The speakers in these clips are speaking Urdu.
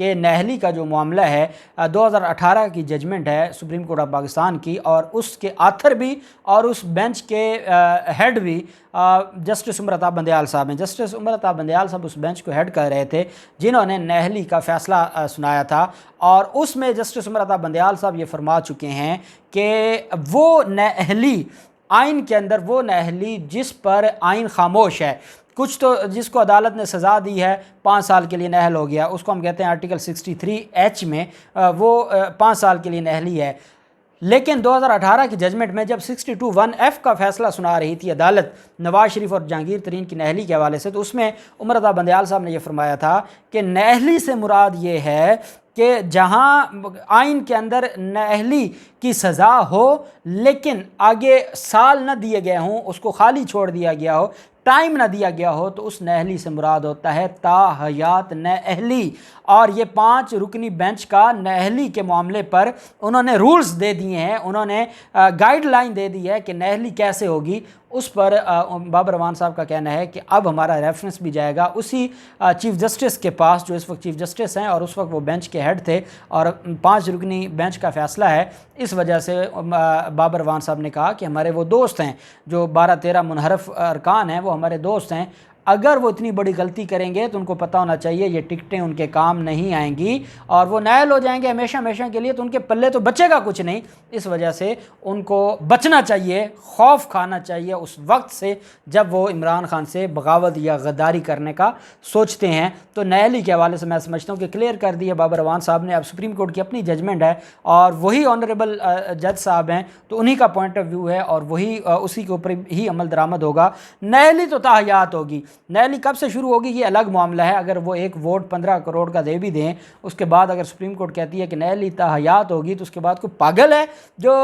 کہ نہلی کا جو معاملہ ہے 2018 کی ججمنٹ ہے سپریم کورٹ آف پاکستان کی، اور اس کے آتھر بھی اور اس بینچ کے ہیڈ بھی جسٹس عمر عطا بندیال صاحب ہیں۔ جسٹس عمر عطا بندیال صاحب اس بینچ کو ہیڈ کر رہے تھے جنہوں نے نہلی کا فیصلہ سنایا تھا، اور اس میں جسٹس عمر عطا بندیال صاحب یہ فرما چکے ہیں کہ وہ نہلی آئین کے اندر، وہ نہلی جس پر آئین خاموش ہے، کچھ تو جس کو عدالت نے سزا دی ہے 5 سال کے لیے نہل ہو گیا، اس کو ہم کہتے ہیں آرٹیکل 63H میں وہ 5 سال کے لیے نہلی ہے، لیکن 2018 کی ججمنٹ میں جب 62(1)F کا فیصلہ سنا رہی تھی عدالت نواز شریف اور جہانگیر ترین کی نہلی کے حوالے سے، تو اس میں عمر عطا بندیال صاحب نے یہ فرمایا تھا کہ نہلی سے مراد یہ ہے کہ جہاں آئین کے اندر نہلی کی سزا ہو لیکن آگے سال نہ دیے گئے ہوں، اس کو خالی چھوڑ دیا گیا ہو، ٹائم نہ دیا گیا ہو، تو اس نہلی سے مراد ہوتا ہے تا حیات نہلی۔ اور یہ 5 رکنی بینچ کا نہلی کے معاملے پر انہوں نے رولز دے دیے ہیں، انہوں نے گائیڈ لائن دے دی ہے کہ نہلی کیسے ہوگی۔ اس پر بابر اعوان صاحب کا کہنا ہے کہ اب ہمارا ریفرنس بھی جائے گا اسی چیف جسٹس کے پاس جو اس وقت چیف جسٹس ہیں، اور اس وقت وہ بینچ کے ہیڈ تھے، اور 5 رکنی بینچ کا فیصلہ ہے۔ اس وجہ سے بابر اعوان صاحب نے کہا کہ ہمارے وہ دوست ہیں جو 12-13 منحرف ارکان ہیں، وہ ہمارے دوست ہیں، اگر وہ اتنی بڑی غلطی کریں گے تو ان کو پتہ ہونا چاہیے یہ ٹکٹیں ان کے کام نہیں آئیں گی اور وہ نائل ہو جائیں گے ہمیشہ کے لیے، تو ان کے پلے تو بچے گا کچھ نہیں۔ اس وجہ سے ان کو بچنا چاہیے، خوف کھانا چاہیے اس وقت سے جب وہ عمران خان سے بغاوت یا غداری کرنے کا سوچتے ہیں۔ تو نہلی کے حوالے سے میں سمجھتا ہوں کہ کلیئر کر دیا بابر اعوان صاحب نے۔ اب سپریم کورٹ کی اپنی ججمنٹ ہے اور وہی آنریبل جج صاحب ہیں، تو انہی کا پوائنٹ آف ویو ہے اور وہی اسی کے اوپر ہی عمل درآمد ہوگا۔ نہلی تو تاحیات ہوگی، نہلی کب سے شروع ہوگی یہ الگ معاملہ ہے۔ اگر وہ ایک ووٹ 15 کروڑ کا دے بھی دیں، اس کے بعد اگر سپریم کورٹ کہتی ہے کہ نہلی تاحیات ہوگی، تو اس کے بعد کوئی پاگل ہے جو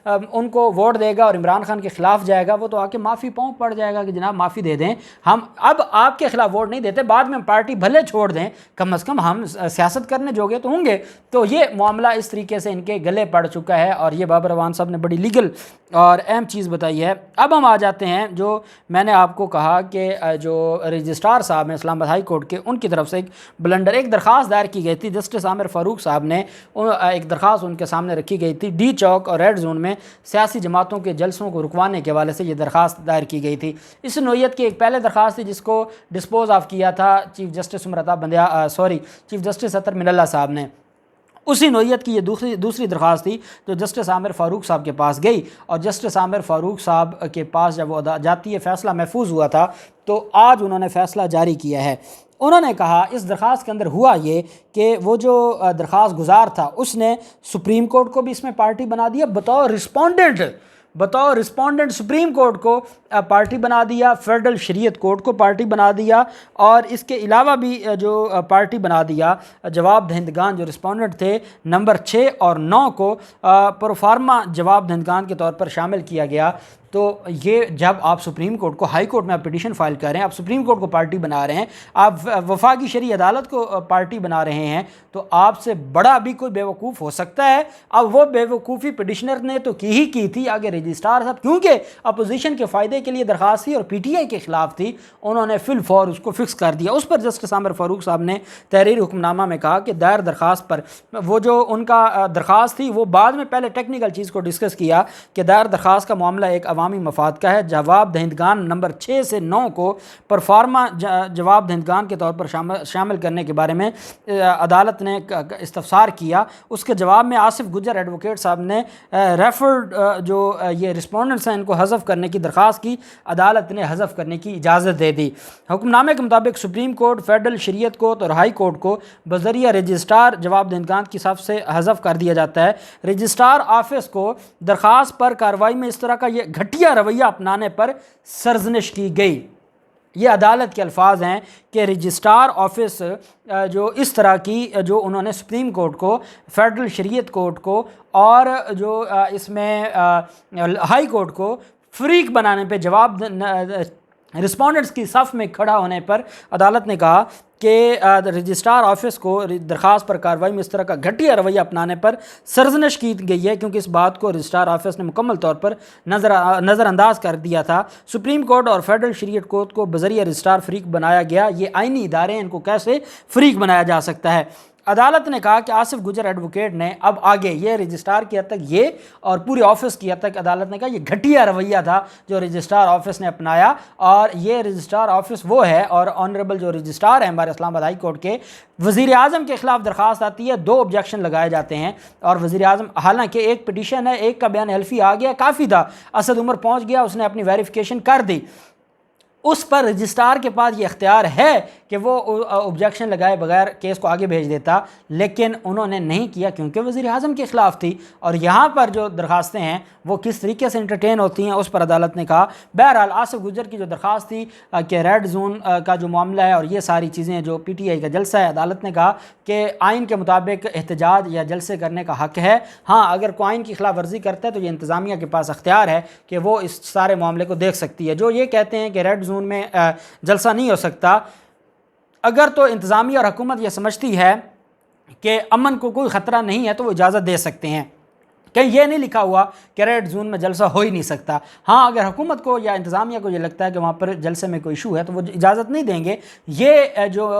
ان کو ووٹ دے گا اور عمران خان کے خلاف جائے گا، وہ تو آ کے معافی پاؤں پڑ جائے گا کہ جناب معافی دے دیں، ہم اب آپ کے خلاف ووٹ نہیں دیتے، بعد میں ہم پارٹی بھلے چھوڑ دیں، کم از کم ہم سیاست کرنے جوگے تو ہوں گے۔ تو یہ معاملہ اس طریقے سے ان کے گلے پڑ چکا ہے، اور یہ بابر اعوان صاحب نے بڑی لیگل اور اہم چیز بتائی ہے۔ اب ہم آ جاتے ہیں جو میں نے آپ کو کہا کہ جو رجسٹرار صاحب ہیں اسلام آباد ہائی کورٹ کے، ان کی طرف سے ایک بلنڈر، ایک درخواست دائر کی گئی تھی۔ جسٹس عامر فاروق صاحب نے ایک درخواست ان کے سامنے رکھی گئی تھی، ڈی چوک اور ریڈ زون میں سیاسی جماعتوں کے جلسوں کو رکوانے کے حوالے سے یہ درخواست دائر کی گئی تھی۔ اس نوعیت کی ایک پہلے درخواست تھی جس کو ڈسپوز آف کیا تھا chief justice Umar Ata chief justice اطہر من اللہ صاحب نے۔ اسی نوعیت کی یہ دوسری درخواست تھی جو جسٹس عامر فاروق صاحب کے پاس گئی، اور جسٹس عامر فاروق صاحب کے پاس جب وہ جاتی ہے فیصلہ محفوظ ہوا تھا، تو آج انہوں نے فیصلہ جاری کیا ہے۔ انہوں نے کہا اس درخواست کے اندر ہوا یہ کہ وہ جو درخواست گزار تھا اس نے سپریم کورٹ کو بھی اس میں پارٹی بنا دیا، بطور رسپونڈنٹ سپریم کورٹ کو پارٹی بنا دیا، فیڈرل شریعت کورٹ کو پارٹی بنا دیا، اور اس کے علاوہ بھی جو پارٹی بنا دیا جواب دہندگان جو رسپونڈنٹ تھے نمبر 6 اور 9 کو پروفارما جواب دہندگان کے طور پر شامل کیا گیا۔ تو یہ جب آپ سپریم کورٹ کو، ہائی کورٹ میں آپ پٹیشن فائل کر رہے ہیں، آپ سپریم کورٹ کو پارٹی بنا رہے ہیں، آپ وفاقی شرعی عدالت کو پارٹی بنا رہے ہیں، تو آپ سے بڑا بھی کوئی بیوقوف ہو سکتا ہے۔ اب وہ بیوقوفی پٹیشنر نے تو کی تھی، آگے رجسٹرار صاحب کیونکہ اپوزیشن کے فائدے کے لیے درخواست تھی اور پی ٹی آئی کے خلاف تھی، انہوں نے فی الفور اس کو فکس کر دیا۔ اس پر جسٹس عامر فاروق صاحب نے تحریری حکم نامہ میں کہا کہ دائر درخواست پر وہ جو ان کا درخواست تھی، وہ بعد میں پہلے ٹیکنیکل چیز کو ڈسکس کیا کہ دائر درخواست کا معاملہ ایک عوامی مفاد کا ہے، جواب دہندگان نمبر 6 سے 9 کو پرفارما جواب دہندگان کے طور پر شامل کرنے کے بارے میں عدالت نے استفسار کیا۔ اس کے جواب میں آصف گجر ایڈوکیٹ صاحب نے ریفرڈ جو یہ رسپونڈنٹس ہیں ان کو حذف کرنے کی درخواست کی، عدالت نے حذف کرنے کی اجازت دے دی۔ حکم نامے کے مطابق سپریم کورٹ، فیڈرل شریعت کورٹ اور ہائی کورٹ کو بذریعہ رجسٹرار جواب دہندگان کی صف سے حذف کر دیا جاتا ہے۔ رجسٹرار آفس کو درخواست پر کارروائی میں اس طرح کا یہ گھٹیا رویہ اپنانے پر سرزنش کی گئی۔ یہ عدالت کے الفاظ ہیں کہ رجسٹرار آفس جو اس طرح کی جو انہوں نے سپریم کورٹ کو، فیڈرل شریعت کورٹ کو اور جو اس میں ہائی کورٹ کو فریق بنانے پہ، جواب رسپونڈنٹس کی صف میں کھڑا ہونے پر عدالت نے کہا کہ رجسٹرار آفس کو درخواست پر کارروائی میں اس طرح کا گھٹیا رویہ اپنانے پر سرزنش کی گئی ہے، کیونکہ اس بات کو رجسٹرار آفس نے مکمل طور پر نظر انداز کر دیا تھا۔ سپریم کورٹ اور فیڈرل شریعت کورٹ کو بذریعہ رجسٹرار فریق بنایا گیا، یہ آئینی ادارے ہیں، ان کو کیسے فریق بنایا جا سکتا ہے؟ عدالت نے کہا کہ آصف گجر ایڈوکیٹ نے اب آگے یہ رجسٹرار کی حد تک یہ اور پوری آفس کی حد تک عدالت نے کہا یہ گھٹیا رویہ تھا جو رجسٹرار آفس نے اپنایا، اور یہ رجسٹرار آفس وہ ہے، اور آنریبل جو رجسٹرار ہیں ہمارے اسلام آباد ہائی کورٹ کے، وزیر اعظم کے خلاف درخواست آتی ہے، 2 آبجیکشن لگائے جاتے ہیں، اور وزیر اعظم حالانکہ ایک پٹیشن ہے، ایک کا بیان حلفی آ گیا، کافی تھا، اسد عمر پہنچ گیا، اس نے اپنی ویریفیکیشن کر دی، اس پر رجسٹرار کے پاس یہ اختیار ہے کہ وہ آبجیکشن لگائے بغیر کیس کو آگے بھیج دیتا، لیکن انہوں نے نہیں کیا کیونکہ وزیر اعظم کے خلاف تھی، اور یہاں پر جو درخواستیں ہیں وہ کس طریقے سے انٹرٹین ہوتی ہیں اس پر عدالت نے کہا۔ بہرحال آصف گجر کی جو درخواست تھی کہ ریڈ زون کا جو معاملہ ہے اور یہ ساری چیزیں جو پی ٹی آئی کا جلسہ ہے، عدالت نے کہا کہ آئین کے مطابق احتجاج یا جلسے کرنے کا حق ہے، ہاں اگر کوئی آئین کی خلاف ورزی کرتا ہے تو یہ انتظامیہ کے پاس اختیار ہے کہ وہ اس سارے معاملے کو دیکھ سکتی ہے۔ جو یہ کہتے ہیں کہ ریڈ زون میں جلسہ نہیں ہو سکتا، اگر تو انتظامیہ اور حکومت یہ سمجھتی ہے کہ امن کو کوئی خطرہ نہیں ہے تو وہ اجازت دے سکتے ہیں، کہیں یہ نہیں لکھا ہوا کہ ریڈ زون میں جلسہ ہو ہی نہیں سکتا۔ ہاں اگر حکومت کو یا انتظامیہ کو یہ لگتا ہے کہ وہاں پر جلسے میں کوئی ایشو ہے تو وہ اجازت نہیں دیں گے۔ یہ جو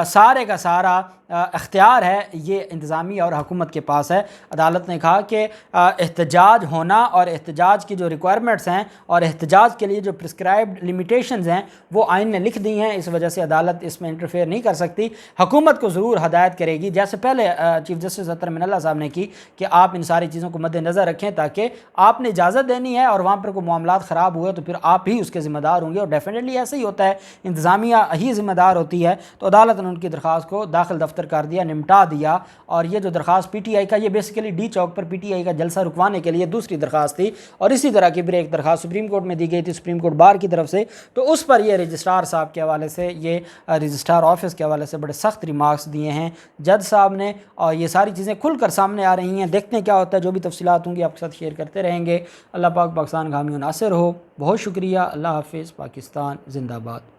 سارے کا سارا اختیار ہے یہ انتظامیہ اور حکومت کے پاس ہے۔ عدالت نے کہا کہ احتجاج ہونا اور احتجاج کی جو ریکوائرمنٹس ہیں اور احتجاج کے لیے جو پرسکرائبڈ لمیٹیشنز ہیں وہ آئین نے لکھ دی ہیں، اس وجہ سے عدالت اس میں انٹرفیئر نہیں کر سکتی۔ حکومت کو ضرور ہدایت کرے گی، جیسے پہلے چیف جسٹس اطہر من اللہ صاحب نے کی، کہ آپ ان ساری چیزوں کو مد نظر رکھیں تاکہ آپ نے اجازت دینی ہے اور وہاں پر کوئی معاملات خراب ہوئے تو پھر آپ ہی اس کے ذمہ دار ہوں گے، اور ڈیفینیٹلی ایسا ہی ہوتا ہے، انتظامیہ ہی ذمہ دار ہوتی ہے۔ تو عدالت نے ان کی درخواست کو داخل دفتر کر دیا، نمٹا دیا، اور یہ جو درخواست پی ٹی آئی کا، یہ basically D Chowk per P T I کا جلسہ رکوانے کے لیے دوسری درخواست تھی، اور اسی طرح کی پھر ایک درخواست سپریم کورٹ میں دی گئی تھی، سپریم کورٹ بار کی طرف سے، تو اس پر یہ رجسٹرار صاحب کے حوالے سے، یہ رجسٹرار آفس کے حوالے سے بڑے سخت ریمارکس دیے ہیں جج صاحب نے، اور یہ ساری چیزیں کھل کر سامنے آ رہی ہیں۔ دیکھتے ہیں کیا ہوتا ہے، جو بھی تفصیلات ہوں گی آپ کے ساتھ شیئر کرتے رہیں گے۔ اللہ پاک پاکستان کا حامی و ناصر ہو۔ بہت شکریہ، اللہ حافظ، پاکستان زندہ باد۔